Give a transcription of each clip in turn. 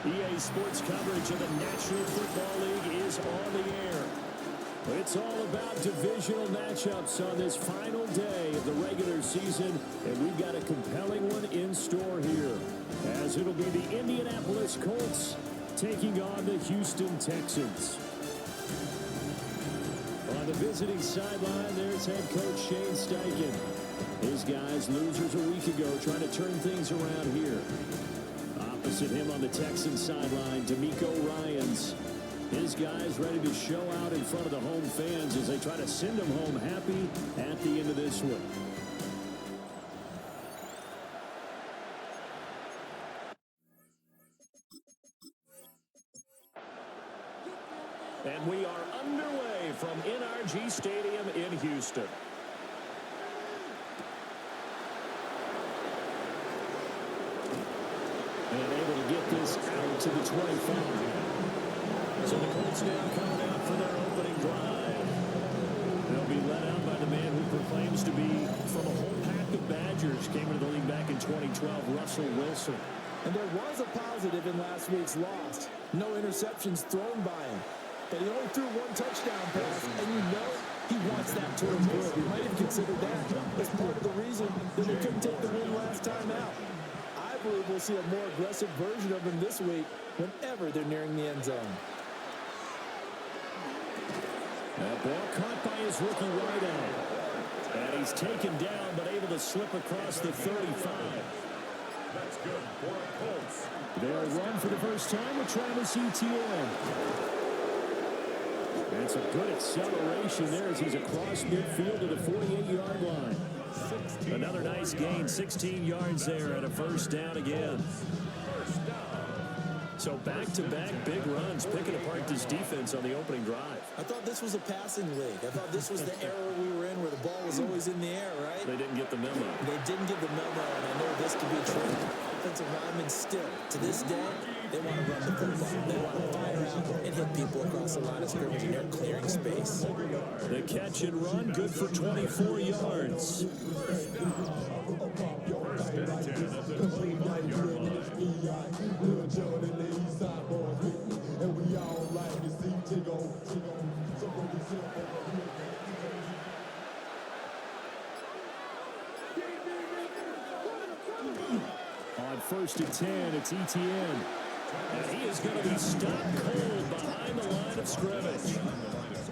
EA Sports coverage of the National Football League is on the air. It's all about divisional matchups on this final day of the regular season, and we've got a compelling one in store here, as it'll be the Indianapolis Colts taking on the Houston Texans. On the visiting sideline, there's head coach Shane Steichen. His guys losers a week ago trying to turn things around here. Opposite him on the Texans sideline, DeMeco Ryans. His guys ready to show out in front of the home fans as they try to send them home happy at the end of this one. And we are underway from NRG Stadium in Houston. And able to get this out to the 25. So the Colts now coming out for their opening drive. They'll be led out by the man who proclaims to be from a whole pack of Badgers. Came into the league back in 2012, Russell Wilson. And there was a positive in last week's loss. No interceptions thrown by him. But he only threw one touchdown pass, and you know he wants that to improve. He might have considered that as part of the reason that they couldn't take the win last time out. I believe we'll see a more aggressive version of him this week whenever they're nearing the end zone. That ball caught by his rookie wideout. And he's taken down, but able to slip across the 35. That's good for the Colts. They'll run for the first time with Travis Etienne. That's a good acceleration there as he's across midfield to the 48-yard line. Another nice gain, 16 yards there and a first down again. So back-to-back big runs, picking apart this defense on the opening drive. I thought this was a passing league. I thought this was the era we were in where the ball was always in the air, right? They didn't get the memo. They didn't get the memo, and I know this could be true. Offensive linemen still, to this day, they want to run the football. They want to fire out and hit people across the line of scrimmage, and they're clearing space. The catch and run, good for 24 yards. On 1st and 10, it's Etienne. And he is going to be stopped cold behind the line of scrimmage.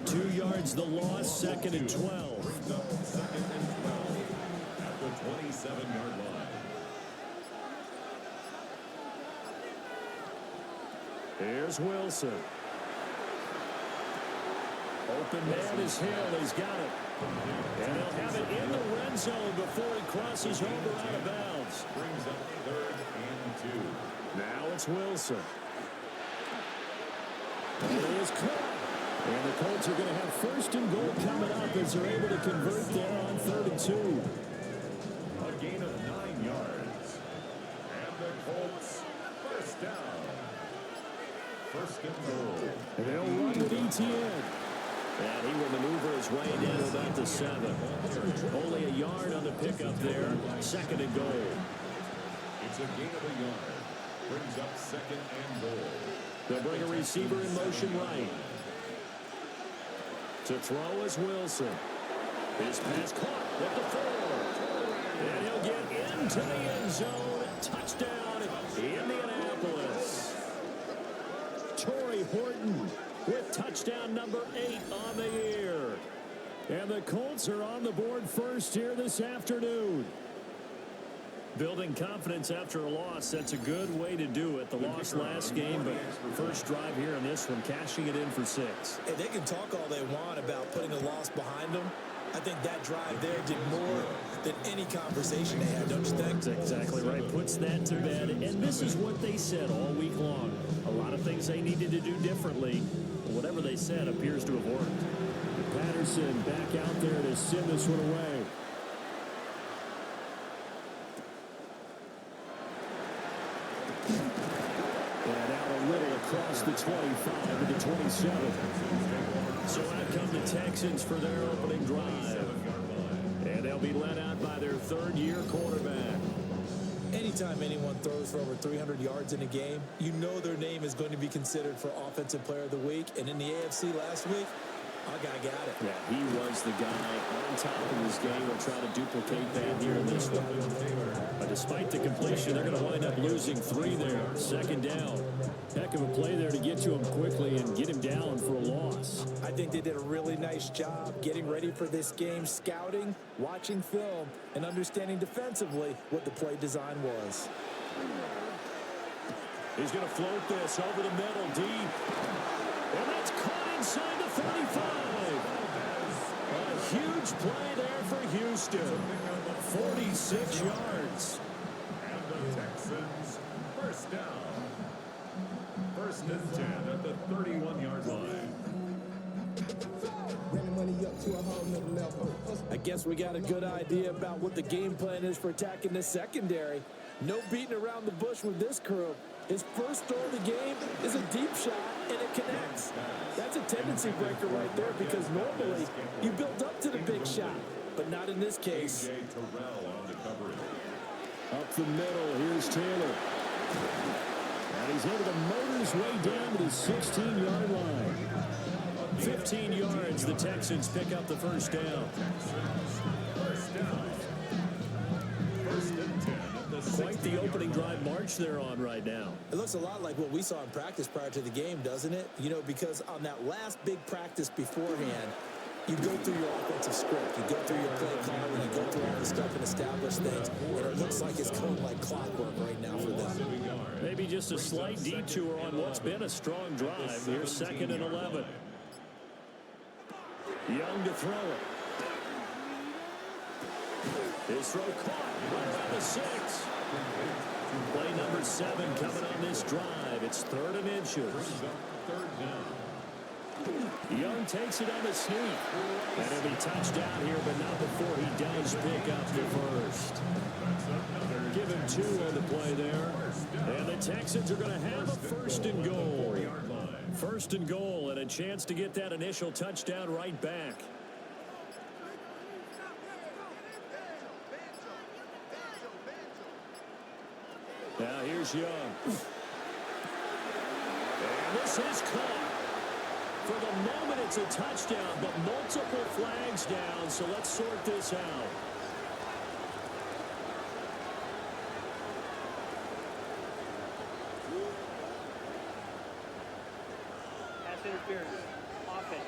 2 yards the loss, 2nd and 12. At the 27-yard line. Here's Wilson. Open man is Hill. He's got it. And they'll have it in the red zone before he crosses over out of bounds. Brings up 3rd and 2. Now it's Wilson. And it is caught. And the Colts are going to have 1st and goal coming up as they're able to convert there on 3rd and 2. A gain of 9 yards. And the Colts, 1st down. 1st and goal. And they'll run with Etienne. And he will maneuver his way down to about the 7. Only a yard on the pickup there. 2nd and goal. It's a gain of a yard. Brings up 2nd and goal. They'll bring a receiver in motion right. To throw is Wilson. His pass caught with the 4. And he'll get into the end zone. Touchdown, Indianapolis. Torrey Horton with touchdown number 8 on the year. And the Colts are on the board first here this afternoon. Building confidence after a loss, that's a good way to do it. The loss last game, but first drive here in this one, cashing it in for 6. Hey, they can talk all they want about putting a loss behind them. I think that drive there did more than any conversation they had, don't you think? That's exactly right. Puts that to bed. And this is what they said all week long. A lot of things they needed to do differently. Whatever they said appears to have worked. Patterson back out there to send this one away. And out a little across the 25 to the 27. So out come the Texans for their opening drive. And they'll be led out by their third-year quarterback. Anytime anyone throws for over 300 yards in a game, you know their name is going to be considered for Offensive Player of the Week. And in the AFC last week, our guy got it. Yeah, he was the guy on top of his game. We'll try to duplicate that here in this one. But despite the completion, they're going to wind up losing 3 there. Second down. Heck of a play there to get to him quickly and get him down for a loss. I think they did a really nice job getting ready for this game, scouting, watching film, and understanding defensively what the play design was. He's going to float this over the middle, deep. And that's caught inside the 45. A huge play there for Houston. 46 yards. And the Texans, first down. First and 10 at the 31-yard line. I guess we got a good idea about what the game plan is for attacking the secondary. No beating around the bush with this crew. His first throw of the game is a deep shot, and it connects. That's a tendency breaker right there because normally you build up to the big shot, but not in this case. Up the middle, here's Taylor. And he's able to motor his way down to the 16-yard line. 15 yards, the Texans pick up the first down. Quite the opening drive march they're on right now. It looks a lot like what we saw in practice prior to the game, doesn't it? You know, because on that last big practice beforehand, you go through your offensive script, you go through your play calling, you go through all the stuff and establish things, and it looks like it's going like clockwork right now for them. Maybe just a slight detour on what's been a strong drive. Here's 2nd and 11. Young to throw it. His throw caught right by the 6. Play number 7 coming on this drive. It's 3rd and inches. Young takes it on the sneak. And it'll be touchdown here, but not before he does pick up the first. Give him 2 on the play there. And the Texans are going to have a 1st and goal. 1st and goal and a chance to get that initial touchdown right back. Now here's Young. And this is caught. For the moment, it's a touchdown, but multiple flags down, so let's sort this out. Pass interference. Offense.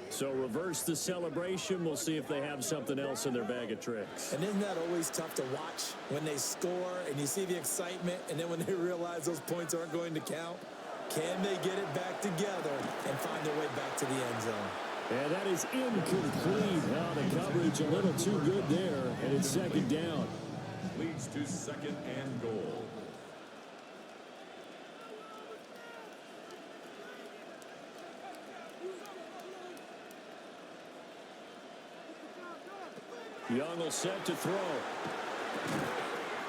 So reverse the celebration. We'll see if they have something else in their bag of tricks. And isn't that always tough to watch when they score and you see the excitement and then when they realize those points aren't going to count? Can they get it back together and find their way back to the end zone? And that is incomplete. Now the coverage a little too good there, and it's 2nd down. Leads to 2nd and goal. Young will set to throw.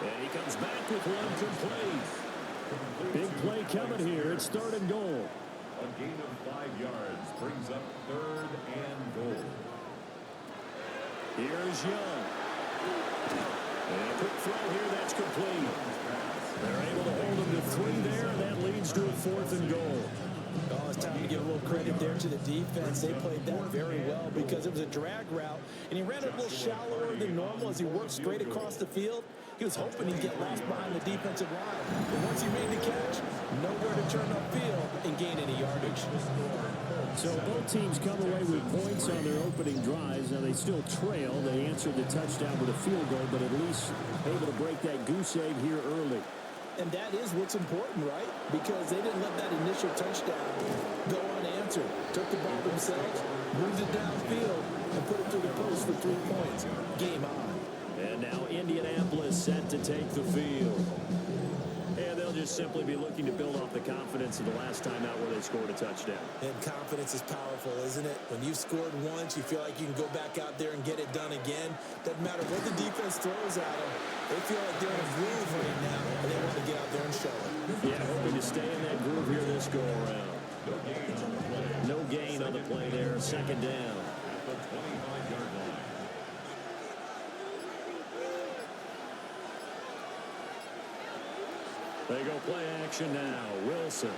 And he comes back with one complete. Big play coming here. It's 3rd and goal. A gain of 5 yards brings up 3rd and goal. Here's Young. And a quick throw here. That's complete. They're able to hold him to 3 there. And that leads to a 4th and goal. Oh, it's time to give a little credit there to the defense. They played that very well because it was a drag route, and he ran it a little shallower than normal as he worked straight across the field. He was hoping he'd get lost behind the defensive line. But once he made the catch, nowhere to turn upfield and gain any yardage. So both teams come away with points on their opening drives. Now they still trail. They answered the touchdown with a field goal, but at least able to break that goose egg here early. And that is what's important, right? Because they didn't let that initial touchdown go unanswered. Took the ball themselves, moved it downfield, and put it through the post for 3 points. Game on. And now Indianapolis set to take the field. And they'll just simply be looking to build off the confidence of the last time out where they scored a touchdown. And confidence is powerful, isn't it? When you've scored once, you feel like you can go back out there and get it done again. Doesn't matter what the defense throws at them. They feel like they're in a groove right now, and they want to get out there and show it. Yeah, hoping to stay in that groove here this go-around. No gain on the play there. 2nd down. At the 25-yard line. They go play action now. Wilson.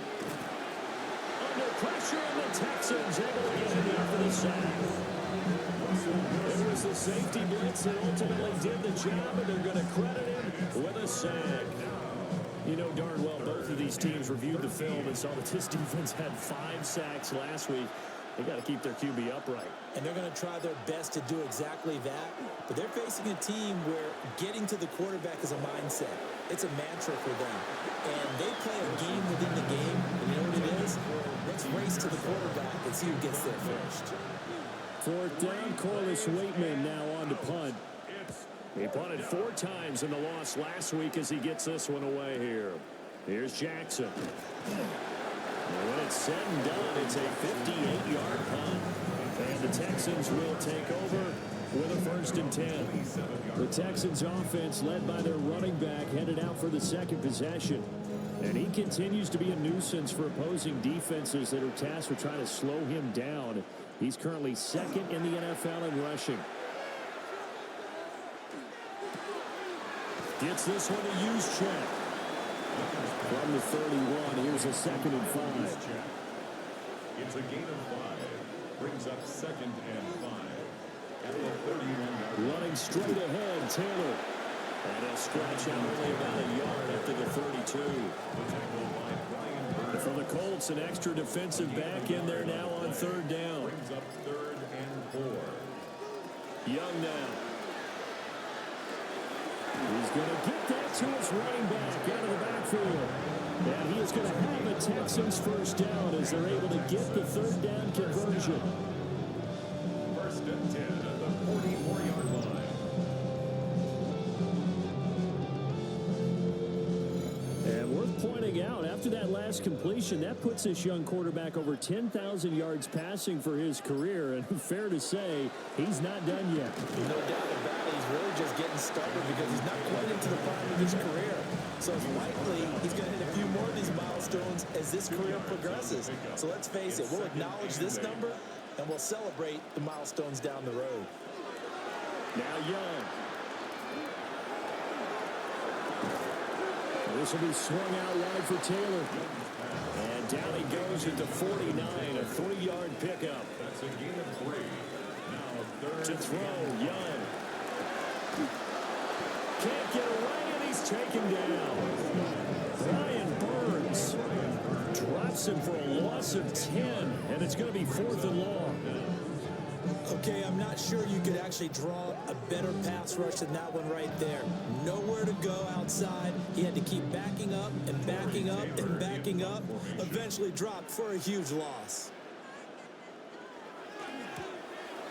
Under pressure, and the Texans able to get in there for the sack. It was the safety blitz that ultimately did the job, and they're going to credit him with a sack. You know darn well both of these teams reviewed the film and saw that this defense had 5 sacks last week. They got to keep their QB upright. And they're going to try their best to do exactly that. But they're facing a team where getting to the quarterback is a mindset. It's a mantra for them. And they play a game within the game. And you know what it is? Let's race to the quarterback and see who gets there first. 4th down, Corliss Waitman now on to punt. He punted 4 times in the loss last week as he gets this one away here. Here's Jackson. And when it's said and done, it's a 58-yard punt. And the Texans will take over with a 1st and 10. The Texans offense, led by their running back, headed out for the 2nd possession. And he continues to be a nuisance for opposing defenses that are tasked with trying to slow him down. He's currently 2nd in the NFL in rushing. Gets this one to use check. From the 31, here's a 2nd and 5. It's a gain of 5. Brings up 2nd and 5. At the 31-yard. Running straight ahead, Taylor. And he'll stretch out only about a yard after the 32. And for the Colts, an extra defensive back in there now on 3rd down. Brings up 3rd and 4. Young now. He's going to get that to his running back out of the backfield. And he is going to have a Texans 1st down as they're able to get the 3rd down conversion. 1st and 10 at the 44-yard line. And worth pointing out, after that last completion, that puts this young quarterback over 10,000 yards passing for his career. And fair to say, he's not done yet. No doubt about it. He's really just getting started because he's not quite into the prime of his career. So it's likely he's going to hit a few more of these milestones as this career progresses. So let's face it, we'll acknowledge this number and we'll celebrate the milestones down the road. Now Young. This will be swung out wide for Taylor. And down he goes at the 49, a 3-yard pickup. That's a gain of 3. Now 3rd To throw, Young. Can't get away, and he's taken down. Brian Burns drops him for a loss of 10, and it's going to be 4th and long. Okay, I'm not sure you could actually draw a better pass rush than that one right there. Nowhere to go outside. He had to keep backing up and backing up and backing up. Eventually dropped for a huge loss.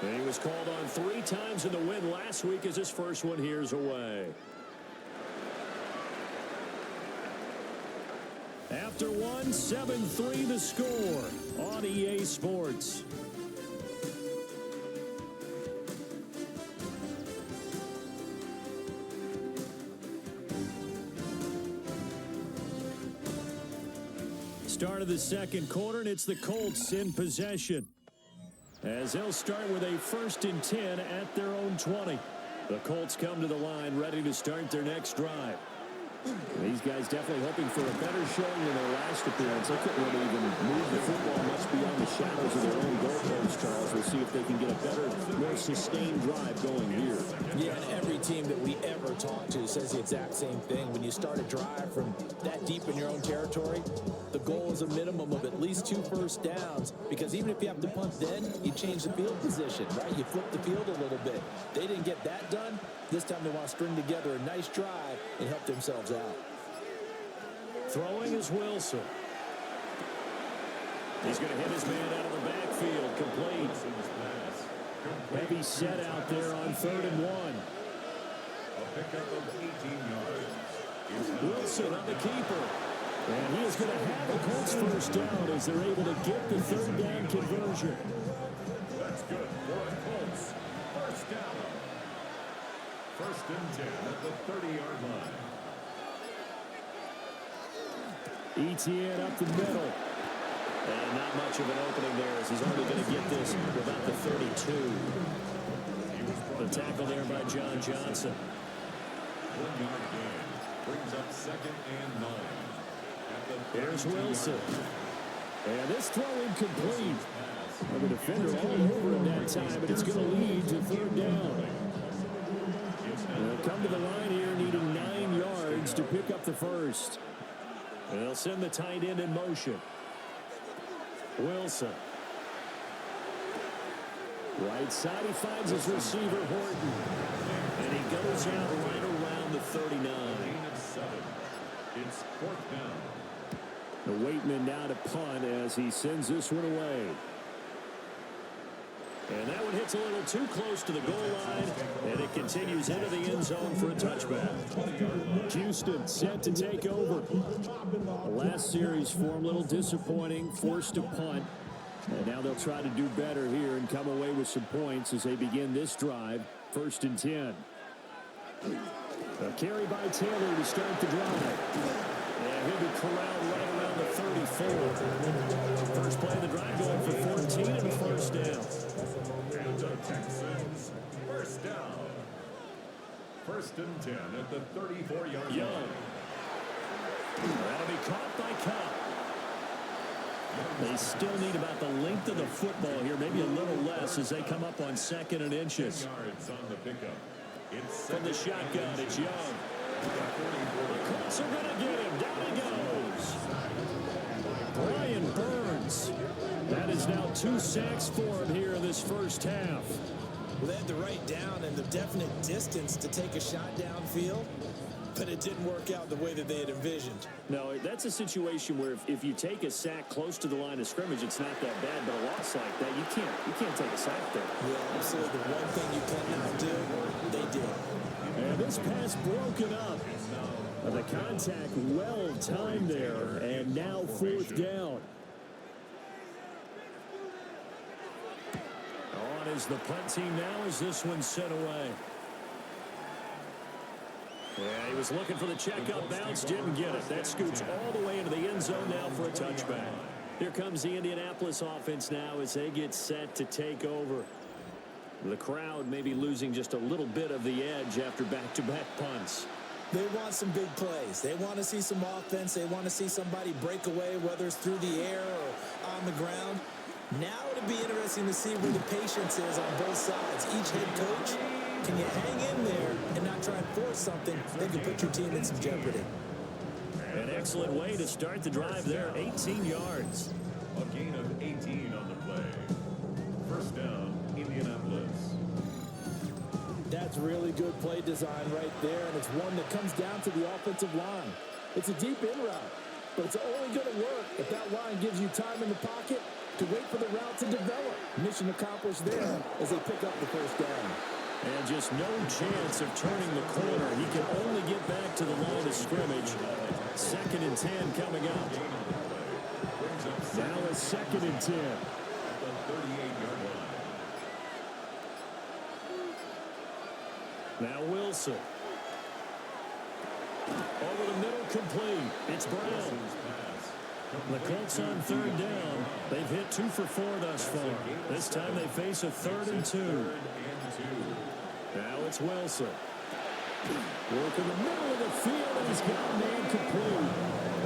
And he was called on 3 times in the win last week as his first one here's away. After one, 7-3 the score on EA Sports. Start of the 2nd quarter, and it's the Colts in possession, as they'll start with a 1st and 10 at their own 20. The Colts come to the line ready to start their next drive. These guys definitely hoping for a better showing than their last appearance. They couldn't really even move the football much beyond the shadows of their own goalposts, Charles. We'll see if they can get a better, more sustained drive going here. Yeah, and every team that we ever talk to says the exact same thing. When you start a drive from that deep in your own territory, the goal is a minimum of at least 2 first downs, because even if you have to punt then, you change the field position, right? You flip the field a little bit. They didn't get that done. This time they want to string together a nice drive and help themselves out. Throwing is Wilson. He's going to hit his man out of the backfield, complete. Heavy set out there on 3rd and 1. A pickup of 18 yards. Wilson on the keeper. And he is going to have a Colts 1st down as they're able to get the 3rd down conversion. That's good for the Colts. 1st down. 1st and 10 at the 30-yard line. ETN up the middle. And not much of an opening there as he's only going to get this about the 32. The tackle there by John Johnson. 1-yard gain. Brings up 2nd and 9. At the Here's 32-yard Wilson. line. And this throw incomplete. Well, the defender all over him that time, but it's going to lead to 3rd down. They'll come to the line here needing 9 yards to pick up the first. They'll send the tight end in motion. Wilson. Right side, he finds his receiver, Horton. And he goes out right around the 39. Gain of 7. It's 4th down. The Waitman now to punt as he sends this one away. And that one hits a little too close to the goal line, and it continues into the end zone for a touchback. Houston set to take over. The last series for him, a little disappointing, forced to punt. And now they'll try to do better here and come away with some points as they begin this drive, 1st and 10. A carry by Taylor to start the drive. And he'll be corralled right around the 34. First play of the drive going for 14 and a first down. And the Texans, 1st down. 1st and 10 at the 34-yard Young. line. That'll be caught by Cup. They still need about the length of the football here, maybe a little less as they come up on 2nd and inches. 10 yards on the pickup. It's From the shotgun, it's Young. The Colts are going to get him. Down he goes. Brian Burns. That is now 2 sacks for him here in this first half. Well, they had the right down and the definite distance to take a shot downfield, but it didn't work out the way that they had envisioned. No, that's a situation where if you take a sack close to the line of scrimmage, it's not that bad, but a loss like that, you can't take a sack there. Yeah, absolutely. The one thing you cannot do, they did. And this pass broken up. The contact well timed there, and now 4th down. On is the punt team now as this one's sent away. Yeah, he was looking for the checkup bounce, didn't get it. That scoots all the way into the end zone now for a touchback. Here comes the Indianapolis offense now as they get set to take over. The crowd may be losing just a little bit of the edge after back-to-back punts. They want some big plays. They want to see some offense. They want to see somebody break away, whether it's through the air or on the ground. Now it'll be interesting to see where the patience is on both sides. Each head coach, can you hang in there and not try and force something that can put your team in some jeopardy? An excellent way to start the drive there, 18 yards. A gain of 18 on the play. 1st down, Indianapolis. That's really good play design right there, and it's one that comes down to the offensive line. It's a deep in route, but it's only going to work if that line gives you time in the pocket to wait for the route to develop. Mission accomplished there as they pick up the 1st down. And just no chance of turning the corner. He can only get back to the line of scrimmage. 2nd and 10 coming up. Now it's 2nd and 10. At the 38-yard line. Now Wilson. Over the middle, complete. It's Brown. The Colts on 3rd down. They've hit 2 for 4 thus far. This time they face a 3rd and 2. Now it's Wilson. Work in the middle of the field, and he's got a man complete.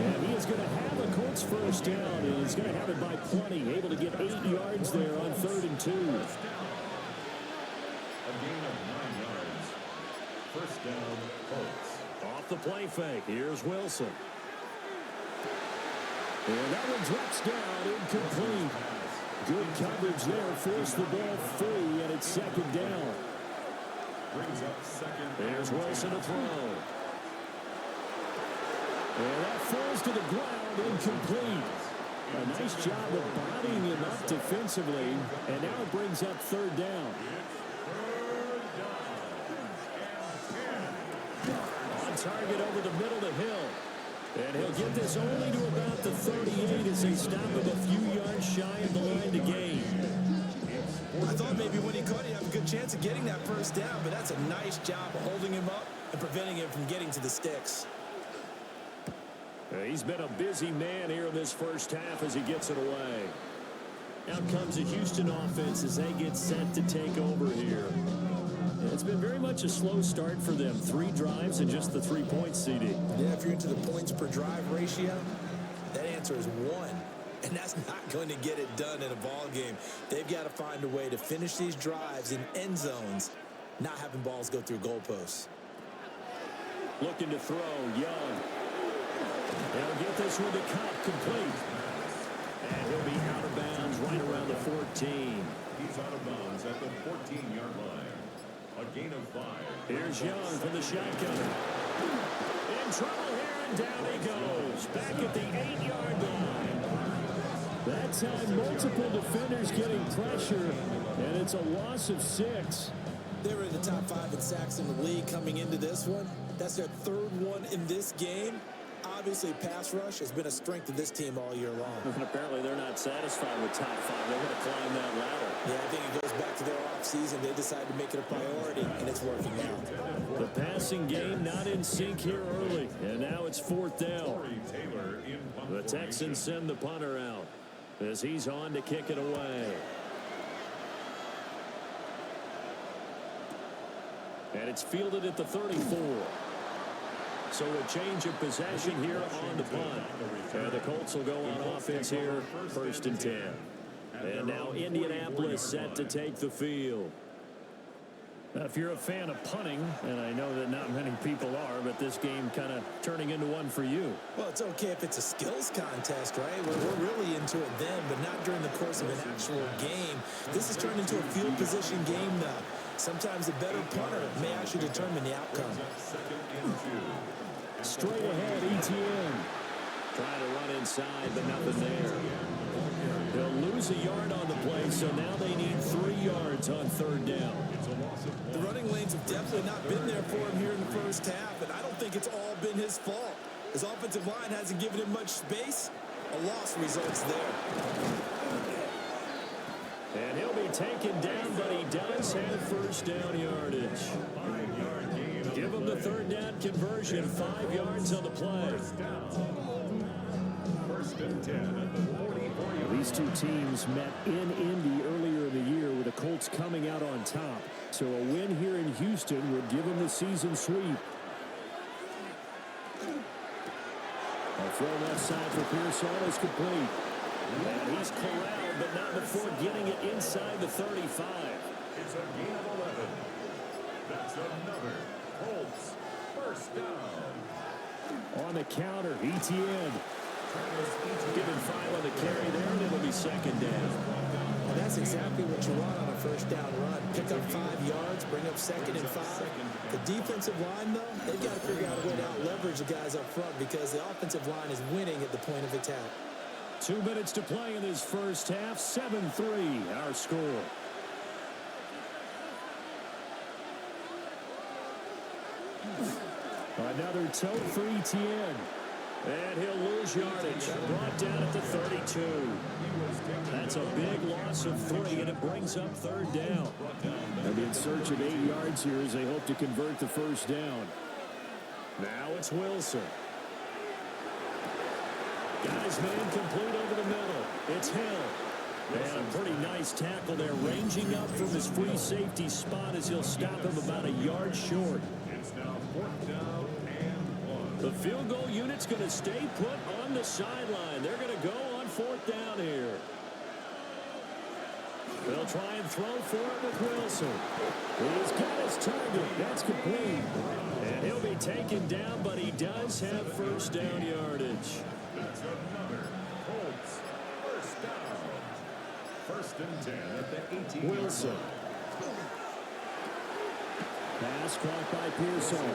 And he is going to have a Colts 1st down, and he's going to have it by plenty. Able to get 8 yards there on 3rd and 2. A gain of 9 yards. 1st down, Colts. Off the play fake. Here's Wilson. And that one drops down, incomplete. Good coverage there, forced the ball free, and it's 2nd down. Brings up 2nd. There's Wilson to throw. And that falls to the ground, incomplete. A nice job of bodying him up defensively, and now it brings up 3rd down. On target over the middle to Hill. And he'll get this only to about the 38 as they stop him a few yards shy of the line to gain. I thought maybe when he caught it, he'd have a good chance of getting that 1st down, but that's a nice job of holding him up and preventing him from getting to the sticks. He's been a busy man here in this first half as he gets it away. Out comes the Houston offense as they get set to take over here. It's been very much a slow start for them. 3 drives and just the 3 points, CD. Yeah, if you're into the points per drive ratio, that answer is 1. And that's not going to get it done in a ball game. They've got to find a way to finish these drives in end zones, not having balls go through goalposts. Looking to throw, Young. He'll get this one to Cup, complete. And he'll be out of bounds right around the 14. He's out of bounds at the 14-yard line. A gain of 5. Here's Young from the shotgun. In trouble here, and down he goes. Back at the 8-yard line. That time, multiple defenders getting pressure, and it's a loss of 6. They were in the top 5 in sacks in the league coming into this one. That's their 3rd one in this game. Obviously, pass rush has been a strength of this team all year long. And apparently they're not satisfied with top 5. They're going to climb that ladder. Yeah, I think it goes back to their offseason. They decided to make it a priority, and it's working out. The passing game not in sync here early, and now it's 4th down. The Texans send the punter out as he's on to kick it away. And it's fielded at the 34. So a change of possession here on the punt. And the Colts will go on offense here, 1st and 10. And now Indianapolis set to take the field. Now, if you're a fan of punting, and I know that not many people are, but this game kind of turning into one for you. Well, it's okay if it's a skills contest, right? We're really into it then, but not during the course of an actual game. This has turned into a field position game now. Sometimes a better punter may actually determine the outcome. Straight ahead, ETN. Trying to run inside, but nothing there. They'll lose a yard on the play, so now they need 3 yards on 3rd down. The running lanes have definitely not been there for him here in the first half, and I don't think it's all been his fault. His offensive line hasn't given him much space. A loss results there. And he'll be taken down, but he does have 1st down yardage. Give him the 3rd down conversion, 5 yards on the play. 1st and 10 at the 44. These two teams met in Indy earlier in the year with the Colts coming out on top. So a win here in Houston would give them the season sweep. A throw left side for Pearson is complete. And he's corralled, but not before getting it inside the 35. It's a gain of 11. That's another Colts 1st down. On the counter, ETN. Given 5 on the carry there, and it'll be 2nd down. Well, that's exactly what you want on a 1st down run. Pick up 5 yards, bring up 2nd and 5. The defensive line, though, they've got to figure out a way to out-leverage the guys up front because the offensive line is winning at the point of attack. 2 minutes to play in this first half. 7-3, our score. Another tote for ETN. And he'll lose yardage. Brought down at the 32. That's a big loss of 3, and it brings up 3rd down. And in search of 8 yards here as they hope to convert the 1st down. Now it's Wilson. Got his man complete over the middle. It's Hill. And a pretty nice tackle there, ranging up from his free safety spot as he'll stop him about a yard short. It's now 4th down and 1. The field goal unit's going to stay put on the sideline. They're going to go on 4th down here. They'll try and throw for it with Wilson. He's got his target. That's complete. And he'll be taken down, but he does have 1st down yardage. That's another Colts 1st down. 1st and 10 at the 18. Wilson. Pass caught by Pearson.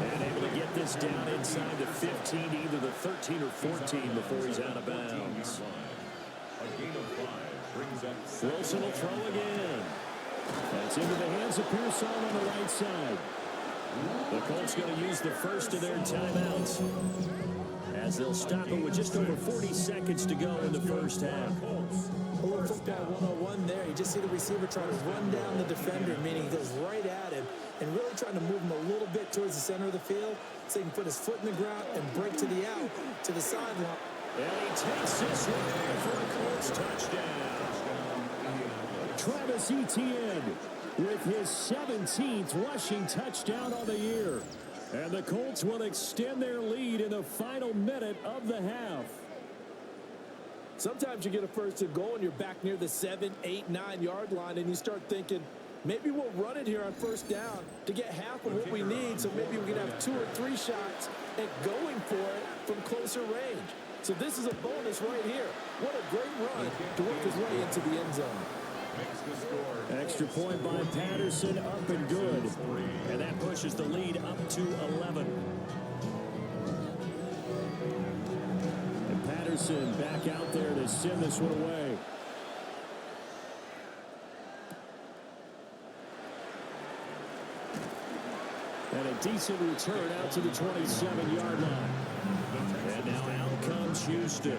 And able to get this down inside the 15, either the 13 or 14 before he's out of bounds. A gain of 5 brings up Wilson will throw again. That's into the hands of Pearson on the right side. The Colts going to use the first of their timeouts as they'll stop it with just over 40 seconds to go in the first half. A little football 101 there. You just see the receiver trying to run down the defender, meaning he goes right at him and really trying to move him a little bit towards the center of the field so he can put his foot in the ground and break to the out, to the sideline. And he takes this one for a Colts touchdown. Travis Etienne with his 17th rushing touchdown on the year. And the Colts will extend their lead in the final minute of the half. Sometimes you get a first and goal and you're back near the 7, 8, 9-yard line, and you start thinking, maybe we'll run it here on first down to get half of what we need, so maybe we can have 2 or 3 shots at going for it from closer range. So this is a bonus right here. What a great run to work his way into the end zone. Extra point by Patterson, up and good. And that pushes the lead up to 11. And Patterson back out there to send this one away. And a decent return out to the 27-yard line. And now out comes Houston.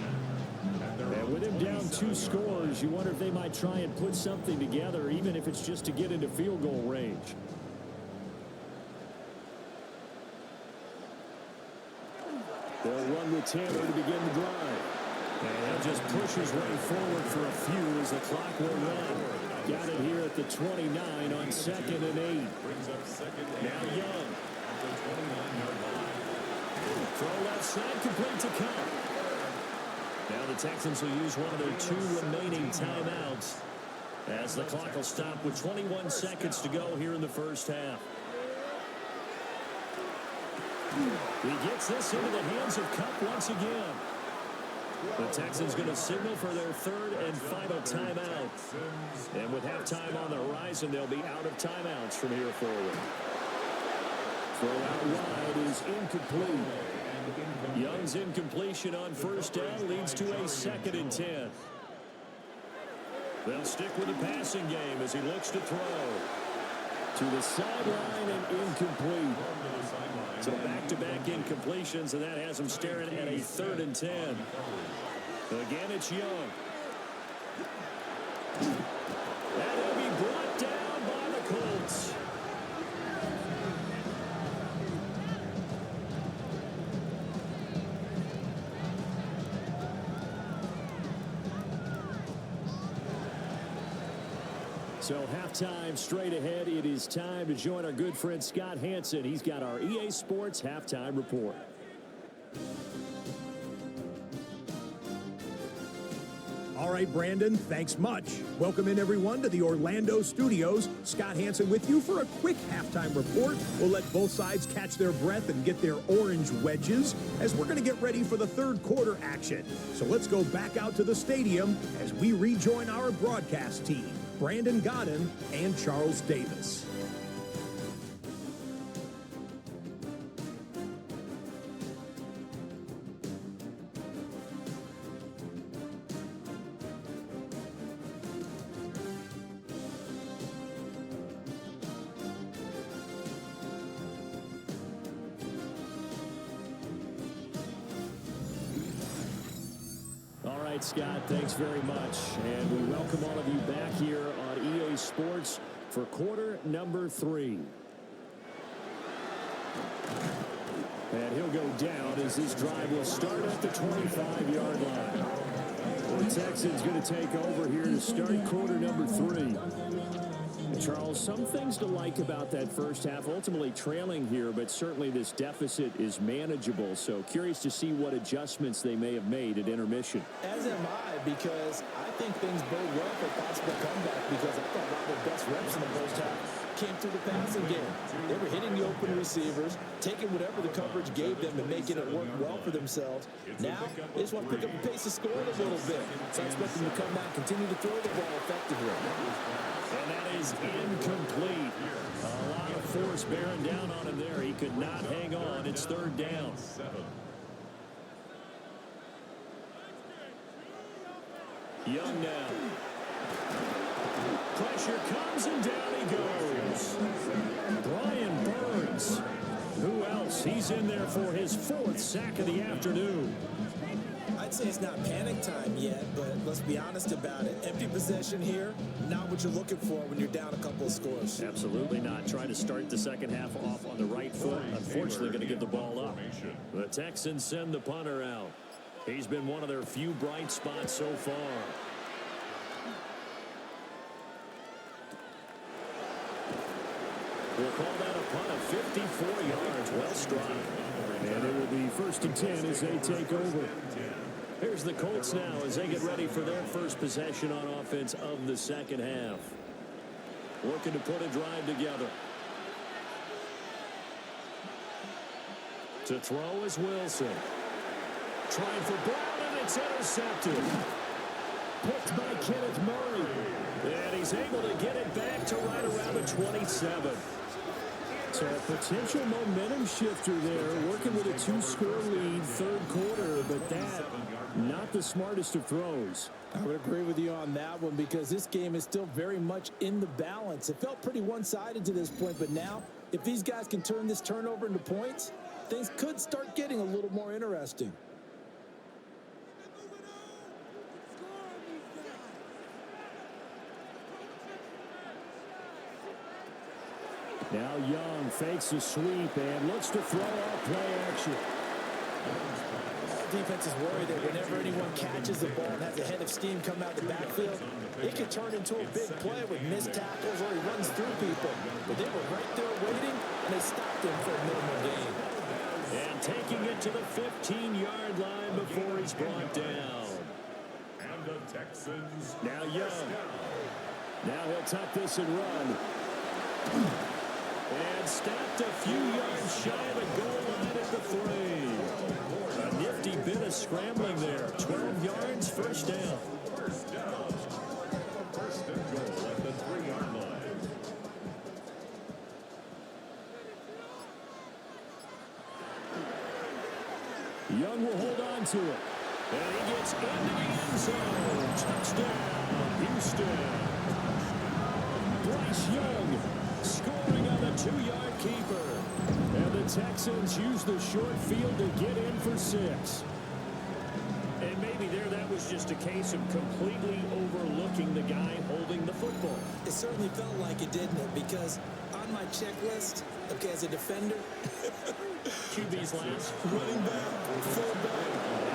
And with him down 2 scores, you wonder if they might try and put something together, even if it's just to get into field goal range. They'll run with Taylor to begin the drive. And he'll just push his way forward for a few as the clock will run. Got it here at the 29 on 2nd and 8. Now Young. Throw left side, complete to Cup. Now the Texans will use one of their 2 remaining timeouts as the clock will stop with 21 seconds to go here in the first half. He gets this into the hands of Cup once again. The Texans going to signal for their 3rd and final timeout. And with halftime on the horizon, they'll be out of timeouts from here forward. Throw out wide is incomplete. Young's incompletion on first down leads to a 2nd and 10. They'll stick with the passing game as he looks to throw. To the sideline and incomplete. So back-to-back incompletions, and that has him staring at a 3rd and 10. Again, it's Young. And he'll be brought down by the Colts. So halftime straight ahead. It is time to join our good friend Scott Hansen. He's got our EA Sports halftime report. All right, Brandon, thanks much. Welcome in, everyone, to the Orlando studios. Scott Hansen with you for a quick halftime report. We'll let both sides catch their breath and get their orange wedges as we're going to get ready for the 3rd quarter action. So let's go back out to the stadium as we rejoin our broadcast team, Brandon Godden and Charles Davis. Scott, thanks very much. And we welcome all of you back here on EA Sports for quarter number 3. And he'll go down as this drive will start at the 25-yard line. The Texans going to take over here to start quarter number 3. And Charles, some things to like about that first half, ultimately trailing here, but certainly this deficit is manageable. So curious to see what adjustments they may have made at intermission. As am I, because I think things bode well for a possible comeback, because I thought a lot of their best reps in the first half came through the passing game. They were hitting the open receivers, taking whatever the coverage gave them and making it work well for themselves. Now, they just want to pick up the pace of scoring a little bit. So I expect them to come out and continue to throw the ball effectively. And that is incomplete. A lot of force bearing down on him there. He could not hang on. It's 3rd down. Young now. Pressure comes and down he goes. Brian Burns. Who else? He's in there for his 4th sack of the afternoon. I'd say it's not panic time yet, but let's be honest about it. Empty possession here, not what you're looking for when you're down a couple of scores. Absolutely not. Trying to start the second half off on the right foot. Unfortunately, going to give the ball up. The Texans send the punter out. He's been one of their few bright spots so far. We'll call that a punt of 54 yards. Well struck. And it will be 1st and 10 as they take over. Here's the Colts now as they get ready for their first possession on offense of the second half. Looking to put a drive together. To throw is Wilson. Trying for Brown, and it's intercepted. Picked by Kenneth Murray. And he's able to get it back to right around the 27. So a potential momentum shifter there, working with a 2-score lead, third quarter, but that, not the smartest of throws. I would agree with you on that one because this game is still very much in the balance. It felt pretty one-sided to this point, but now, if these guys can turn this turnover into points, things could start getting a little more interesting. Now Young fakes a sweep and looks to throw off play action. Defense is worried that whenever anyone catches the ball and has a head of steam come out the backfield, it can turn into a big play with missed tackles or he runs through people. But they were right there waiting, and they stopped him for a minimal gain. And taking it to the 15-yard line before he's brought down. And the Texans. Now Young. Now he'll tuck this and run. And stopped a few yards shy of the goal line at the 3. A nifty bit of scrambling there. 12 yards, first down. First down. First and goal at the 3-yard line. Young will hold on to it. And he gets into the end zone. Touchdown, Houston. Bryce Young scoring on the 2-yard keeper. And the Texans use the short field to get in for 6. And maybe there that was just a case of completely overlooking the guy holding the football. It certainly felt like it, didn't it? Because on my checklist, okay, as a defender, QB's last. running back, fullback.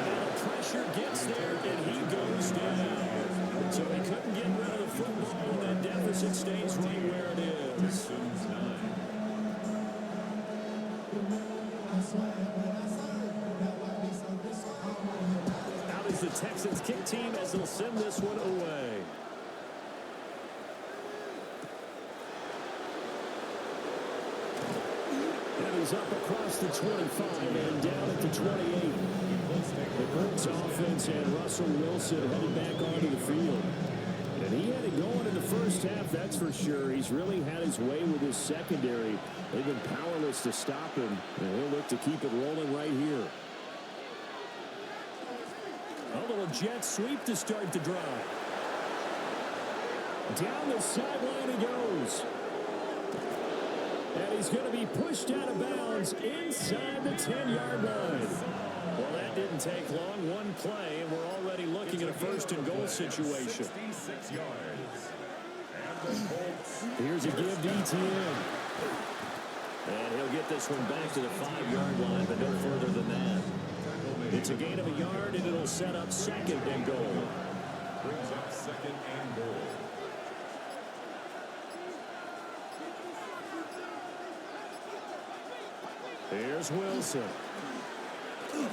And the pressure gets there, and he goes down. So he couldn't get rid of the football, and that deficit stays right where it is. Out is the Texans kick team as they'll send this one away. And he's up across the 25 and down at the 28. The Colts offense and Russell Wilson headed back onto the field. And he had it going in the first half, that's for sure. He's really had his way with his secondary. They've been powerless to stop him, and he'll look to keep it rolling right here. A little jet sweep to start the drive. Down the sideline he goes. And he's going to be pushed out of bounds inside the 10-yard line. Well, that didn't take long. One play, and we're already looking at a first-and-goal situation. 66 yards. And the Colts. Here's a give to ETN. And he'll get this one back to the 5-yard line, but no further than that. It's a gain of a yard, and it'll set up second and goal. Brings up second and goal. Here's Wilson. And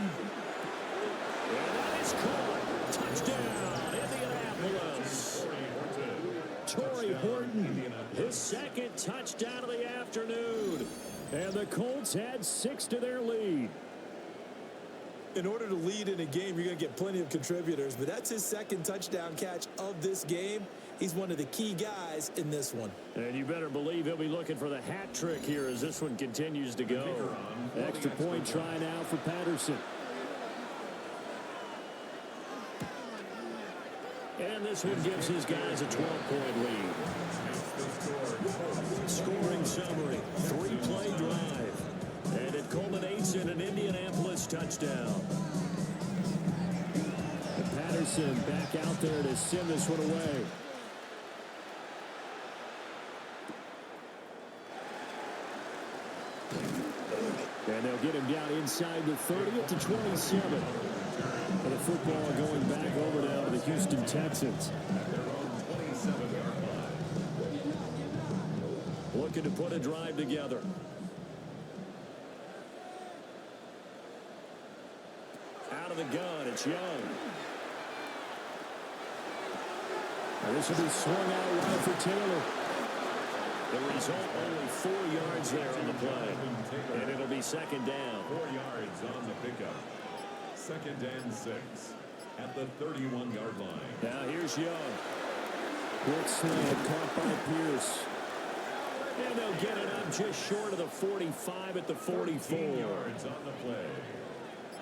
that is caught. Touchdown, Indianapolis. Torrey Horton, his second touchdown of the afternoon. And the Colts had 6 to their lead. In order to lead in a game, you're going to get plenty of contributors, but that's his second touchdown catch of this game. He's one of the key guys in this one. And you better believe he'll be looking for the hat trick here as this one continues to go. Extra point try now for Patterson. And this one gives his guys a 12-point lead. Scoring summary, 3-play drive. And it culminates in an Indianapolis touchdown. And Patterson back out there to send this one away. And they'll get him down inside the 30 at the 27. And the football going back over now to the Houston Texans. looking to put a drive together. Out of the gun, it's Young. And this will be swung out wide for Taylor. The result, only 4 yards there on the play. And it'll be second down. 4 yards on the pickup. Second and 6 at the 31-yard line. Now here's Young. Quick slant caught by Pierce. And they'll get it up just short of the 45 at the 44. 14 yards on the play.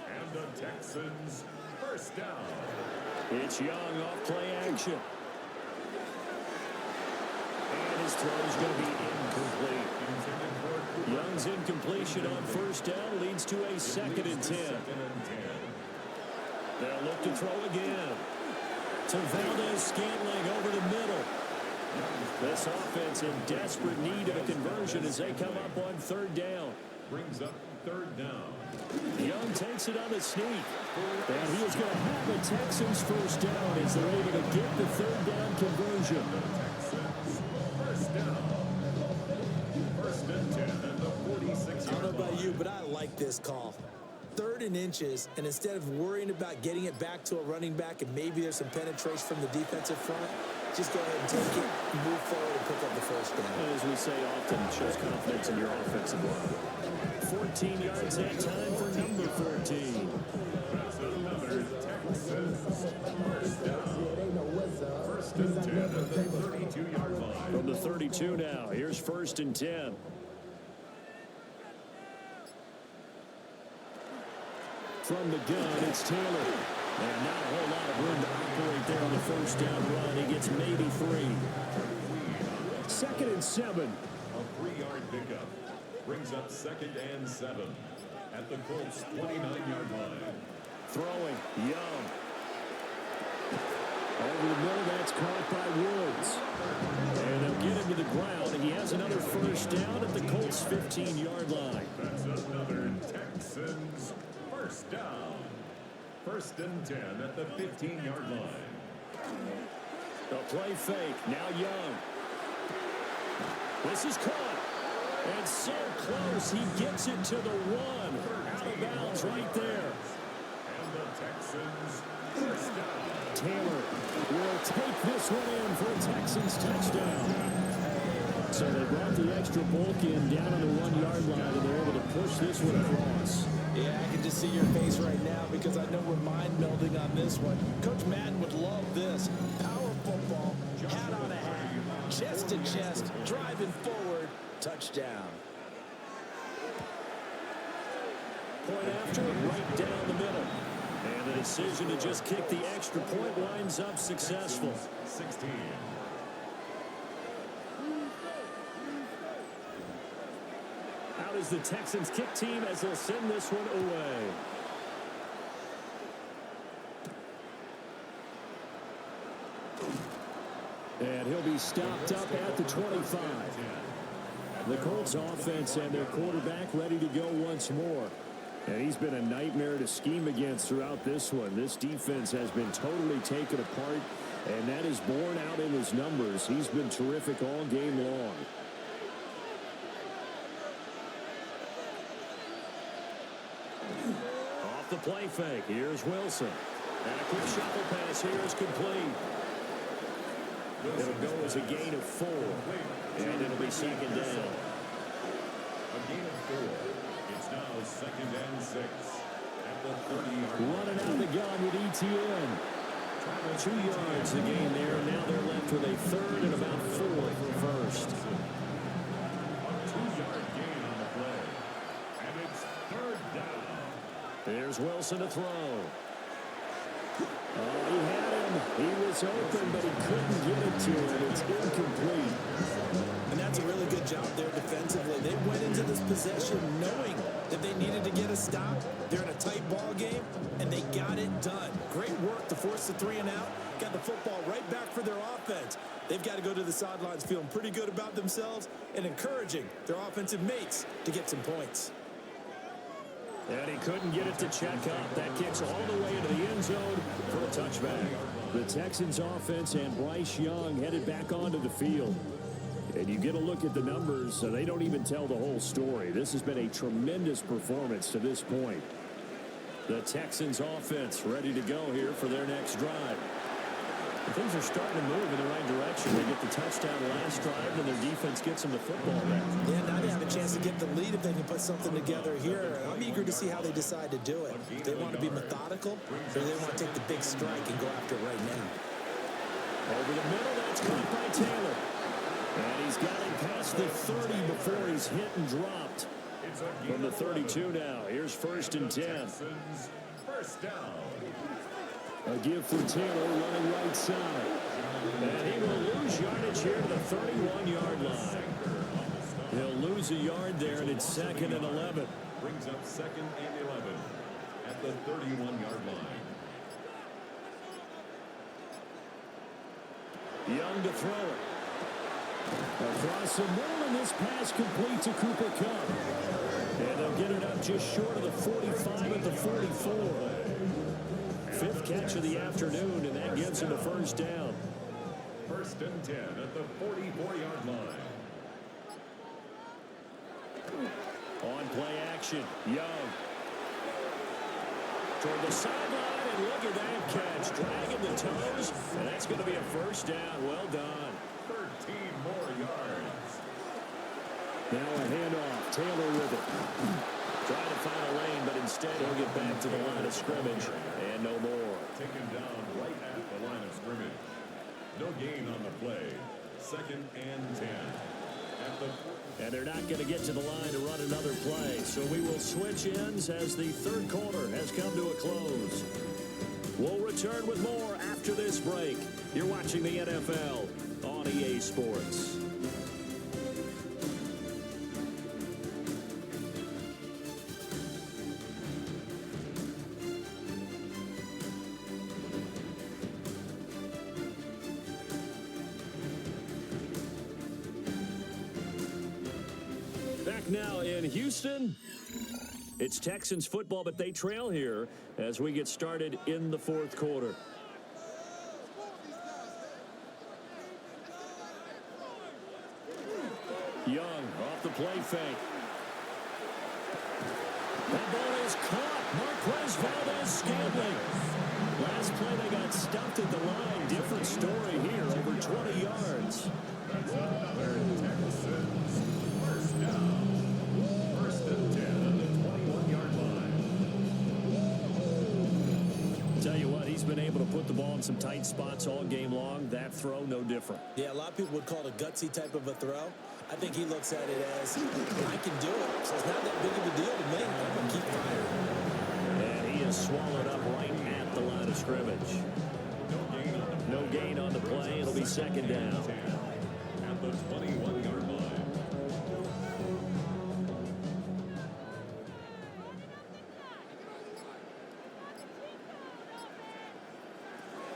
And the Texans first down. It's Young off play action. And his throw's going to be incomplete. Young's incompletion on first down leads to a 2nd and 10. They'll look to throw again. To Valdez-Scantling over the middle. This offense in desperate need of a conversion as they come up on 3rd down. Brings up 3rd down. Young takes it on the sneak. And he is going to have the Texans first down as they're able to get the 3rd down conversion. Texans first down. 1st and 10 at the 46. I don't know about you, but I like this call. 3rd and inches, and instead of worrying about getting it back to a running back and maybe there's some penetration from the defensive front, just go ahead and take it, move forward, and pick up the first down. As we say often, it shows confidence in your offensive line. 14 yards that time for number 14. That's another Texans first down. 1st and 10 at the 32-yard line. From the 32 now, here's 1st and 10. From the gun, it's Taylor. And not a whole lot of room to operate there on the first down run. He gets maybe 3. 2nd and 7. A 3-yard pickup. Brings up 2nd and 7 at the Colts 29-yard line. Throwing, Young. Over the middle, that's caught by Woods. And they'll get him to the ground. And he has another first down at the Colts 15-yard line. That's another Texans first down. 1st and 10 at the 15-yard line. The play fake. Now Young. This is caught. And so close. He gets it to the 1. Out of bounds right there. And the Texans first down. Taylor will take this one in for a Texans touchdown. So they brought the extra bulk in down on the 1-yard line, and they're able to push this one across. Yeah, I can just see your face right now because I know we're mind melding on this one. Coach Madden would love this. Power football, hat on a hat, chest to chest, driving forward, touchdown. Point after, right down the middle. And the decision to just kick the extra point winds up successful. 16. Out is the Texans kick team as they'll send this one away. And he'll be stopped up at the 25. The Colts offense and their quarterback ready to go once more. And he's been a nightmare to scheme against throughout this one. This defense has been totally taken apart, and that is borne out in his numbers. He's been terrific all game long. Off the play fake, here's Wilson. And a quick shuffle pass here is complete. It'll go as a gain of 4, and it'll be second down. A gain of 4. It's now 2nd and 6 at the 30-yard line. Running out of the gun with ETN. 2 yards the gain there. Now they're left with a 3rd and about 4 for first. A 2-yard gain on the play. And it's 3rd down. There's Wilson to throw. Oh, he had him. He was open, but he couldn't get it to him. It's incomplete. And that's a really good job there defensively. They went into this possession knowing that they needed to get a stop. They're in a tight ball game, and they got it done. Great work to force the 3 and out. Got the football right back for their offense. They've got to go to the sidelines feeling pretty good about themselves and encouraging their offensive mates to get some points. And he couldn't get it to check up. That kicks all the way into the end zone for a touchback. The Texans offense and Bryce Young headed back onto the field. And you get a look at the numbers, so they don't even tell the whole story. This has been a tremendous performance to this point. The Texans offense ready to go here for their next drive. Things are starting to move in the right direction. They get the touchdown last drive, and their defense gets them the football back. Yeah, now they have a chance to get the lead if they can put something together here. I'm eager to see how they decide to do it. If they want to be methodical, or they want to take the big strike and go after it right now. Over the middle, that's caught by Taylor. And he's got him past the 30 before he's hit and dropped. From the 32 now, here's 1st and 10. First down. A give for Taylor running right side. And he will lose yardage here to the 31-yard line. He'll lose a yard there, and it's 2nd and 11. Brings up 2nd and 11 at the 31-yard line. Young to throw it. Across the middle, and this pass complete to Cooper Kupp. And they'll get it up just short of the 45 at the 44. 5th catch of the afternoon, and that gives him a 1st down. 1st and 10 at the 44-yard line. On play action, Young. Toward the sideline, and look at that catch. Dragging the toes, and that's going to be a 1st down. Well done. 13 more yards. Now a handoff. Taylor with it. Trying to find a lane, but instead he'll get back to the line of scrimmage, and no more. Taken down right at the line of scrimmage. No gain on the play. 2nd and 10. And they're not going to get to the line to run another play, so we will switch ends as the 3rd quarter has come to a close. We'll return with more after this break. You're watching the NFL on EA Sports. Back now in Houston. It's Texans football, but they trail here as we get started in the 4th quarter. Young off the play fake. That ball is caught. Marquez Valdez-Scantling. Last play they got stuffed at the line. Different story here, over 20 yards. That's another Texans. 1st down. 1st and 10 on the 21-yard line. Tell you what, he's been able to put the ball in some tight spots all game long. That throw, no different. Yeah, a lot of people would call it a gutsy type of a throw. I think he looks at it as, I can do it, so it's not that big of a deal to me. I'm going to keep firing. And he is swallowed up right at the line of scrimmage. No gain on the play. It'll be 2nd down. At the 21-yard line.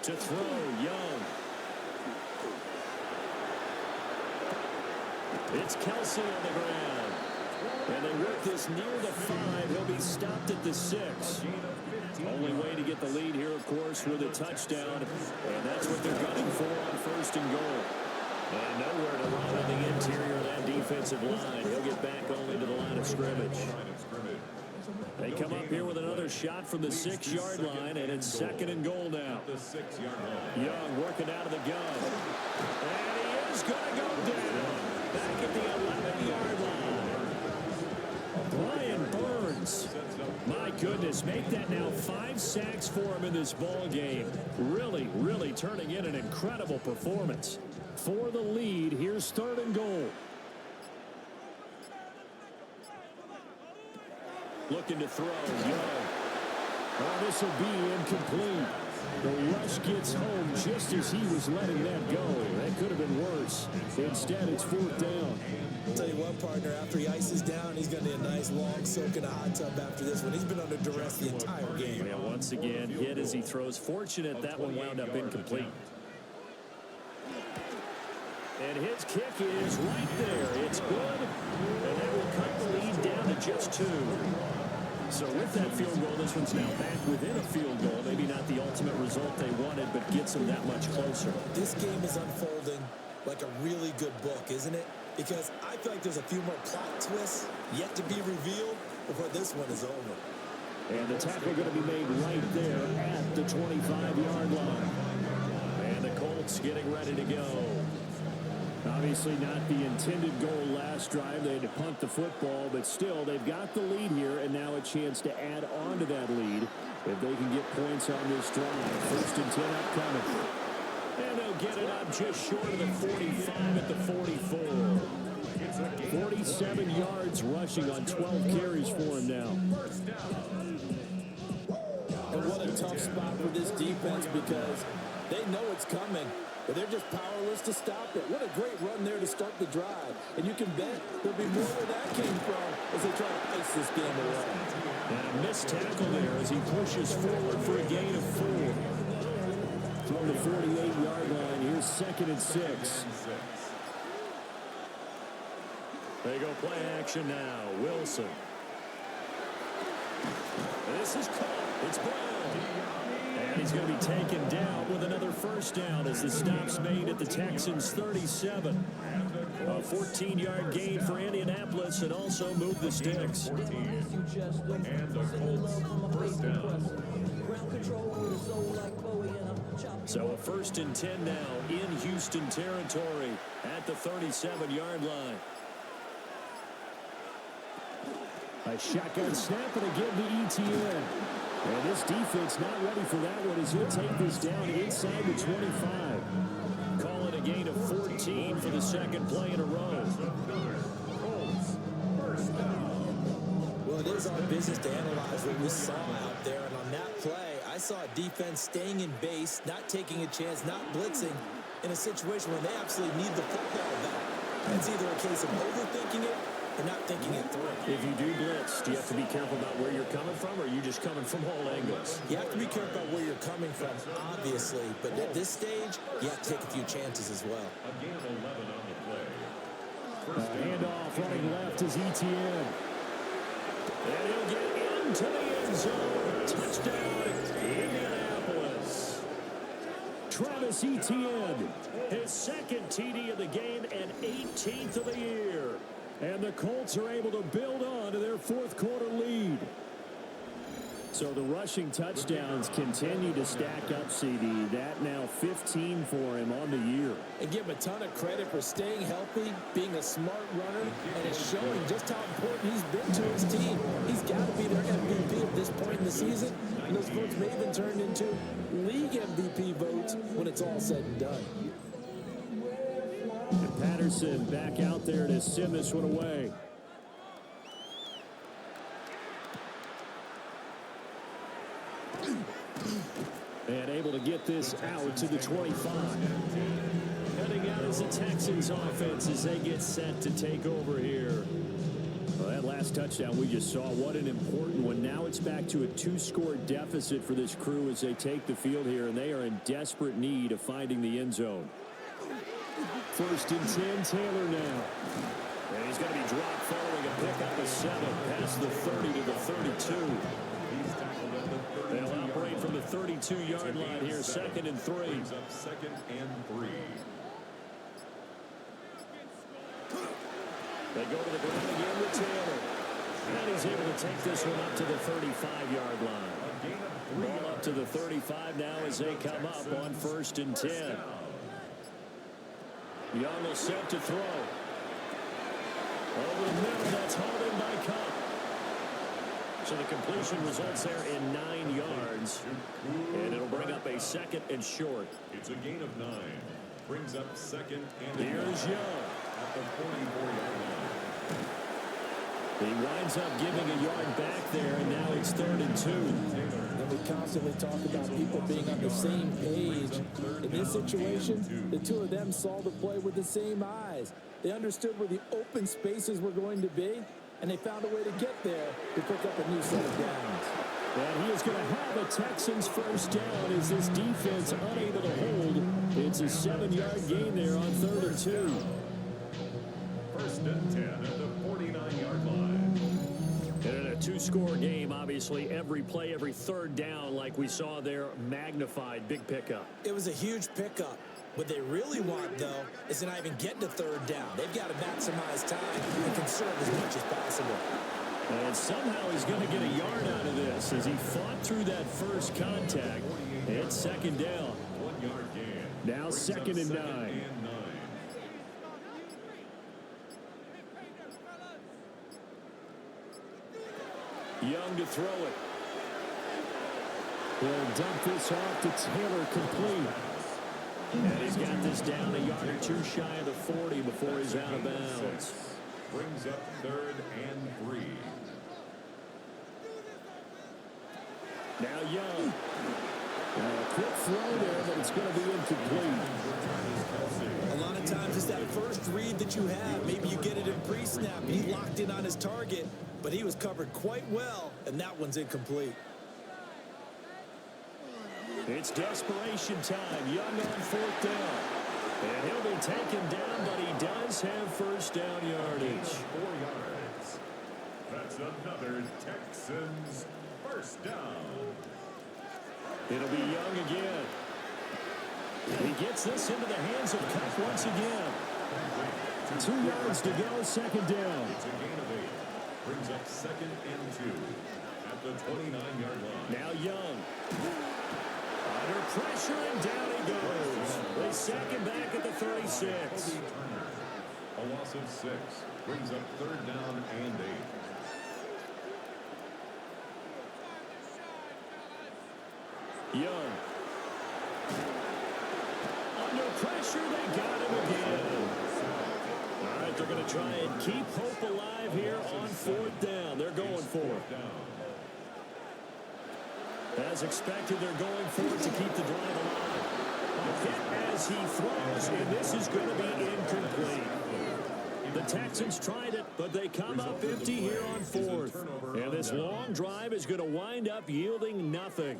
To throw, Young. It's Kelsey on the ground. And they work this near the 5. He'll be stopped at the 6. Only way to get the lead here, of course, with a touchdown. And that's what they're gunning for on 1st and goal. And nowhere to run on the interior of that defensive line. He'll get back only to the line of scrimmage. They come up here with another shot from the 6-yard line, and it's 2nd and goal now. The 6-yard line. Young working out of the gun. And he is going to go down. Back at the 11-yard line. Brian Burns. My goodness, make that now 5 sacks for him in this ball game. Really, really turning in an incredible performance. For the lead, here's 3rd and goal. Looking to throw, Young. Oh, this will be incomplete. The rush gets home just as he was letting that go. That could have been worse. Instead, it's 4th down. I'll tell you what, partner, after he ices down, he's going to need a nice long soak in a hot tub after this one. He's been under duress the entire game. Yeah, once again, hit as he throws. Fortunate that one wound up incomplete. And his kick is right there. It's good. And that will cut the lead down to just 2. So with that field goal, this one's now back within a field goal. Maybe not the ultimate result they wanted, but gets them that much closer. This game is unfolding like a really good book, isn't it? Because I feel like there's a few more plot twists yet to be revealed before this one is over. And the tackle going to be made right there at the 25-yard line. And the Colts getting ready to go. Obviously not the intended goal last drive. They had to punt the football, but still they've got the lead here, and now a chance to add on to that lead if they can get points on this drive. 1st and 10 upcoming. And they'll get it up just short of the 45 at the 44. 47 yards rushing on 12 carries for him now. And what a tough spot for this defense because they know it's coming, but they're just powerless to stop it. What a great run there to start the drive. And you can bet there'll be more where that came from as they try to ice this game away. And a missed tackle there as he pushes forward for a gain of 4. From the 48-yard line, here's 2nd and 6. They go play action now. Wilson. This is caught. It's Brown. And he's going to be taken down with another first down as the stop's made at the Texans' 37. A 14-yard gain for Indianapolis and also move the sticks. And the Colts first down. So a 1st and 10 now in Houston territory at the 37-yard line. A shotgun snap and again to ETN. And this defense not ready for that one as he'll take this down inside the 25. Call it a gain of 14 for the 2nd play in a row. Well, it is our business to analyze what we saw out there. And on that play, I saw a defense staying in base, not taking a chance, not blitzing in a situation where they absolutely need the football back. It's either a case of overthinking it or not thinking it through. If you do blitz, do you have to be careful about where you're coming from, or are you just coming from all angles? You have to be careful about where you're coming from, obviously. But at this stage, you have to take a few chances as well. A gain of 11 on the play. Handoff running left is ETN. And he'll get into the end zone. Touchdown, Indianapolis. Travis Etienne, his 2nd TD of the game and 18th of the year. And the Colts are able to build on to their 4th quarter lead. So the rushing touchdowns continue to stack up, CD. That now 15 for him on the year. And give him a ton of credit for staying healthy, being a smart runner, and it's showing just how important he's been to his team. He's got to be their MVP at this point in the season. And those votes may even turn into league MVP votes when it's all said and done. And Patterson back out there to send this one away. And able to get this out to the 25. Heading out as the Texans offense as they get set to take over here. Well, that last touchdown we just saw, what an important one. Now it's back to a 2-score deficit for this crew as they take the field here, and they are in desperate need of finding the end zone. 1st and 10, Taylor now. And he's going to be dropped following a pickup of 7 past the 30 to the 32. They'll operate from the 32-yard line here, 2nd and 3. Brings up 2nd and 3. They go to the ground again with Taylor. And he's able to take this one up to the 35-yard line. Ball up to the 35 now as they come up on 1st and 10. Young will set to throw. Over the middle, that's hauled in by Cup. So the completion results there in 9 yards. And it'll bring up a 2nd and short. It's a gain of 9. Brings up 2nd and Here's Young. at the 44-yard line. He winds up giving a yard back there, and now it's 3rd and 2. And we constantly talk about people being on the same page. In this situation, the two of them saw the play with the same eyes. They understood where the open spaces were going to be, and they found a way to get there to pick up a new set of downs. And he is going to have a Texans first down as this defense unable to hold. It's a 7-yard gain there on 3rd and 2. 1st and 10 at the 49-yard line. And in a 2-score game, obviously, every play, every 3rd down, like we saw there, magnified. Big pickup. It was a huge pickup. What they really want, though, is to not even get to third down. They've got to maximize time and conserve as much as possible. And somehow he's going to get a yard out of this as he fought through that first contact. It's second down. 1 yard gain. Now second and 9. Young to throw it. He'll dump this off to Taylor, complete. And he's got this down a yard or two shy of the 40 before he's out of bounds. Brings up 3rd and 3. Now Young. A quick throw there, but it's going to be incomplete. A lot of times it's that first read that you have. Maybe you get it in pre-snap. He locked in on his target, but he was covered quite well, and that one's incomplete. It's desperation time. Young on 4th down. And he'll be taken down, but he does have first down yardage. 4 yards. That's another Texans first down. It'll be Young again. He gets this into the hands of Cup once again. 2 yards to go, second down. It's a gain of 8. Brings up 2nd and 2 at the 29-yard line. Now Young. Under pressure, and down he goes. They sack him back at the 36. A loss of 6. Brings up 3rd down and 8. Young. Under pressure, they got him again. All right, they're going to try and keep hope alive here on 4th down. They're going for it. As expected, they're going for it to keep the drive alive. A hit as he throws, and this is going to be incomplete. The Texans tried it, but they come up empty here on 4th. And this long drive is going to wind up yielding nothing.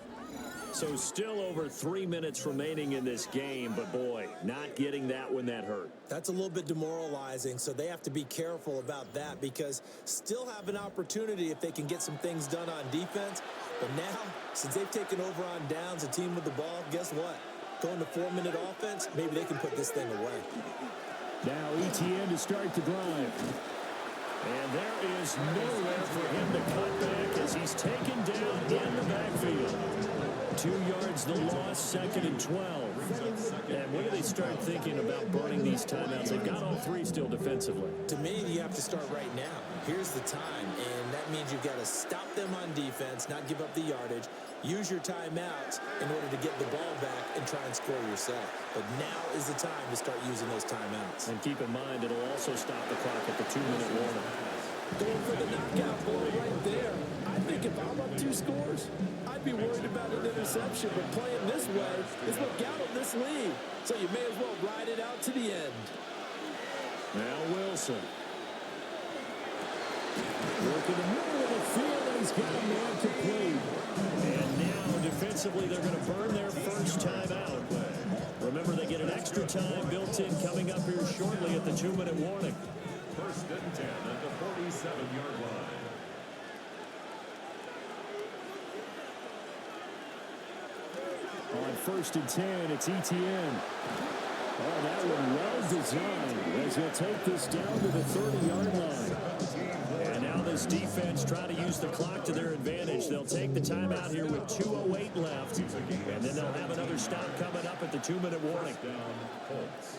So still over 3 minutes remaining in this game, but boy, not getting that one that hurt. That's a little bit demoralizing, so they have to be careful about that because still have an opportunity if they can get some things done on defense. But now, since they've taken over on downs, a team with the ball, guess what? Going to 4-minute offense, maybe they can put this thing away. Now ETN to start the drive. And there is nowhere for him to cut back as he's taken down in the backfield. 2 yards the loss, 2nd and 12. And when do they start thinking about burning these timeouts? They've got all 3 still defensively. To me, you have to start right now. Here's the time, and that means you've got to stop them on defense, not give up the yardage, use your timeouts in order to get the ball back and try and score yourself. But now is the time to start using those timeouts. And keep in mind, it'll also stop the clock at the 2-minute warning. Going for the knockout ball right there. I think if I'm up 2 scores, I'd be worried about an interception, but playing this way is what got them this lead. So you may as well ride it out to the end. Now Wilson. Working the middle of the field, and he's got a man complete. And now, defensively, they're going to burn their first time out. Remember, they get an extra time built in coming up here shortly at the 2-minute warning. 1st and 10 at the 47-yard line. On 1st and 10, it's ETN. Oh, that one well designed as he'll take this down to the 30-yard line. And now this defense trying to use the clock to their advantage. They'll take the timeout here with 2:08 left. And then they'll have another stop coming up at the 2-minute warning. Down, Colts.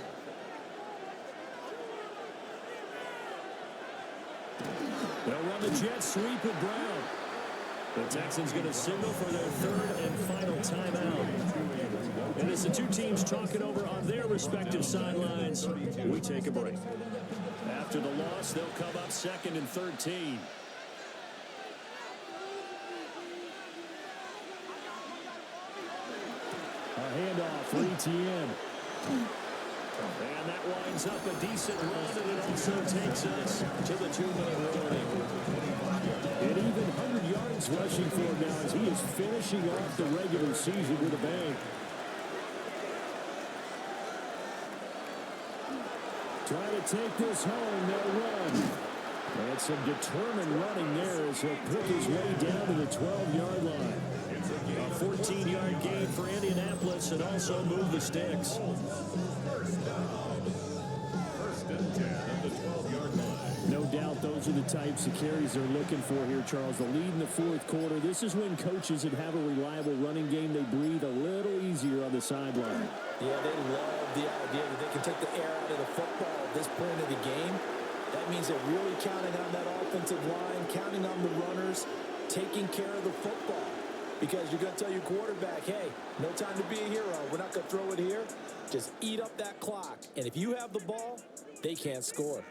They'll run the jet sweep with Brown. The Texans going to signal for their 3rd and final timeout. And as the 2 teams talk it over on their respective sidelines, we take a break. After the loss, they'll come up 2nd and 13. A handoff for ETN. And that winds up a decent run, and it also takes us to the 2-minute warning. And even 100 yards rushing for him now as he is finishing off the regular season with a bang. Trying to take this home, they'll run. And some determined running there as he'll pick his way down to the 12-yard line. A 14-yard 3-yard gain for Indianapolis and also move the sticks. First down. First and 10 at the 12-yard line. No doubt those are the types of carries they're looking for here, Charles. The lead in the fourth quarter. This is when coaches that have a reliable running game, they breathe a little easier on the sideline. Yeah, they love the idea that they can take the air out of the football at this point of the game. That means they're really counting on that offensive line, counting on the runners, taking care of the football. Because you're going to tell your quarterback, hey, no time to be a hero. We're not going to throw it here. Just eat up that clock. And if you have the ball, they can't score.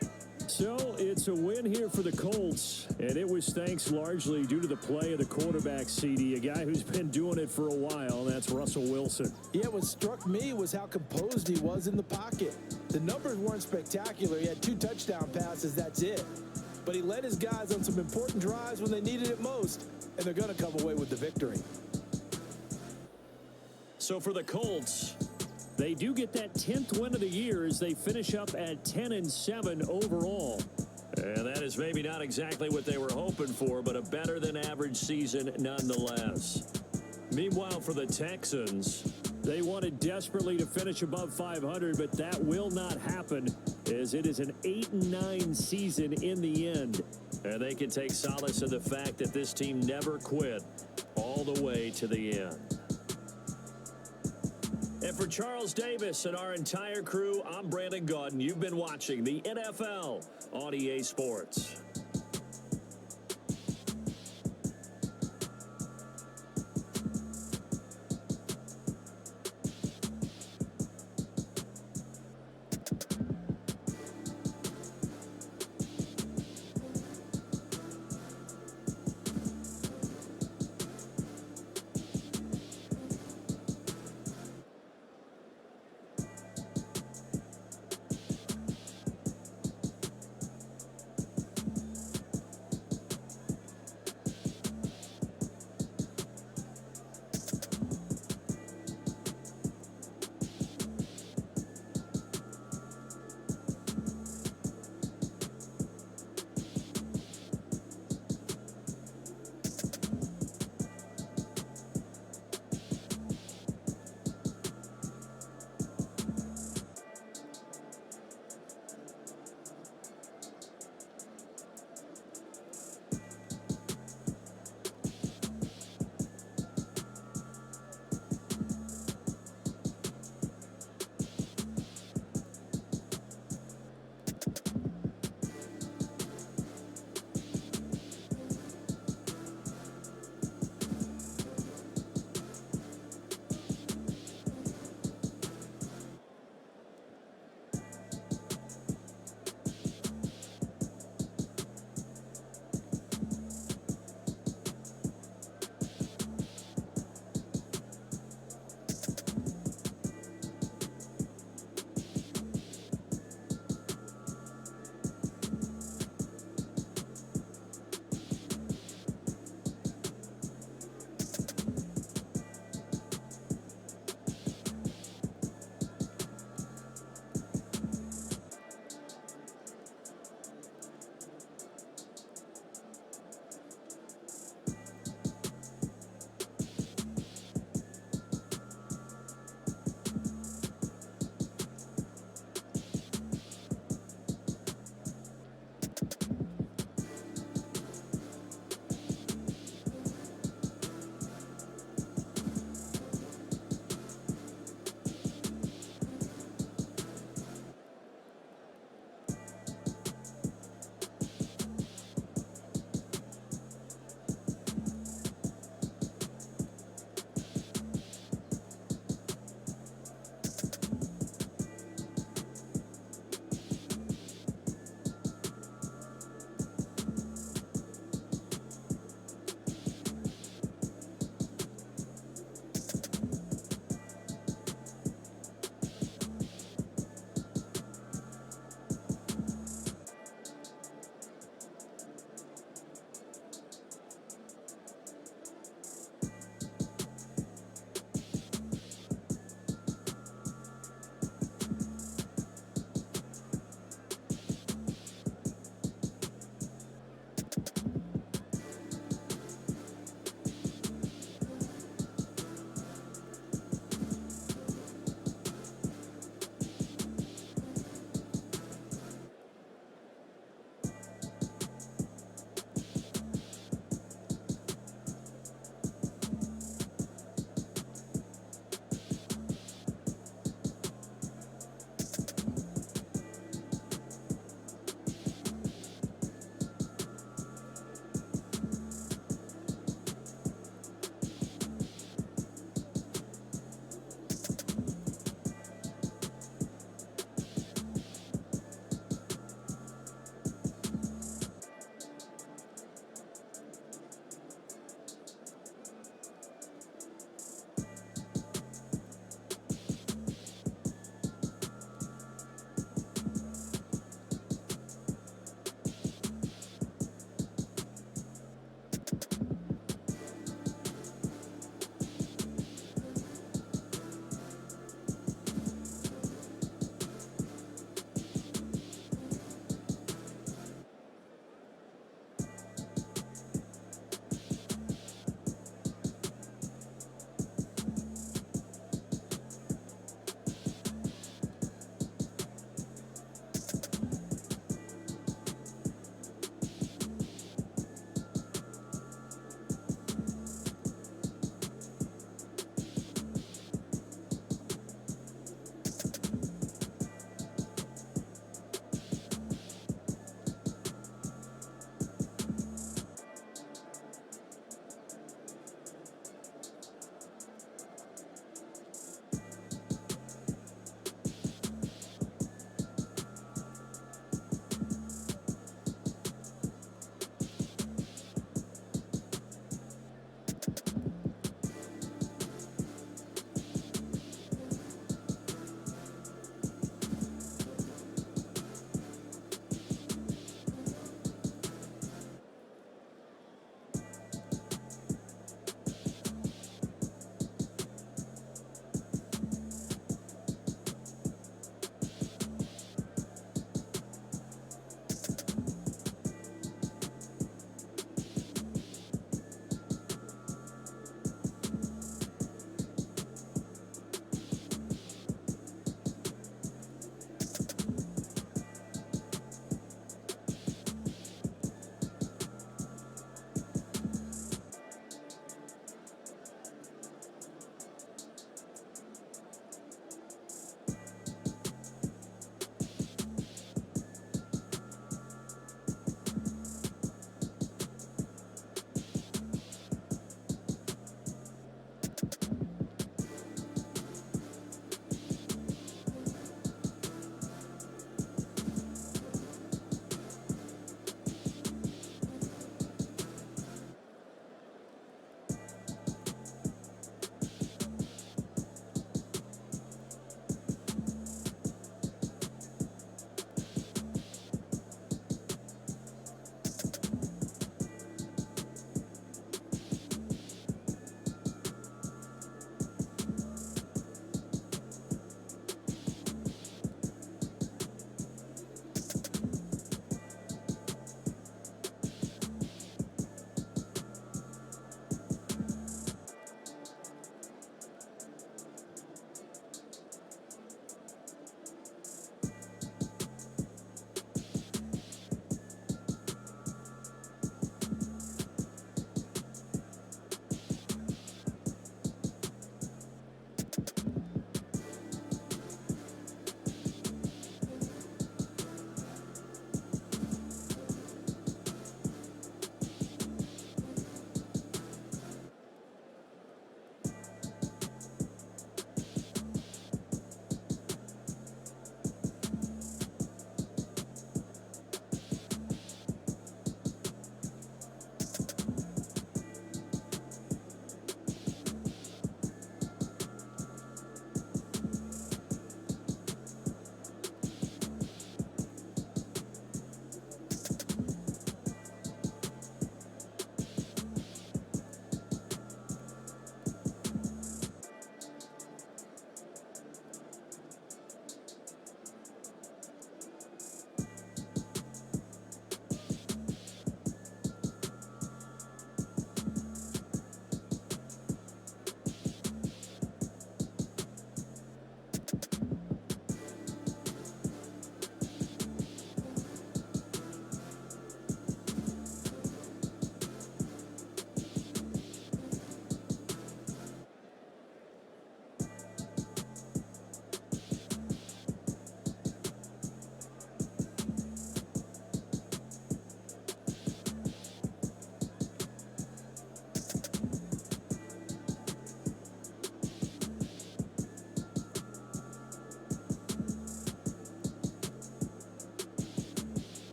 So it's a win here for the Colts, and it was thanks largely due to the play of the quarterback, CD, a guy who's been doing it for a while, and that's Russell Wilson. Yeah, what struck me was how composed he was in the pocket. The numbers weren't spectacular. He had 2 touchdown passes, that's it. But he led his guys on some important drives when they needed it most, and they're going to come away with the victory. So for the Colts, they do get that 10th win of the year as they finish up at 10-7 overall. And that is maybe not exactly what they were hoping for, but a better than average season nonetheless. Meanwhile, for the Texans, they wanted desperately to finish above 500, but that will not happen as it is an 8-9 season in the end. And they can take solace in the fact that this team never quit all the way to the end. And for Charles Davis and our entire crew, I'm Brandon Gaudin. You've been watching the NFL on EA Sports.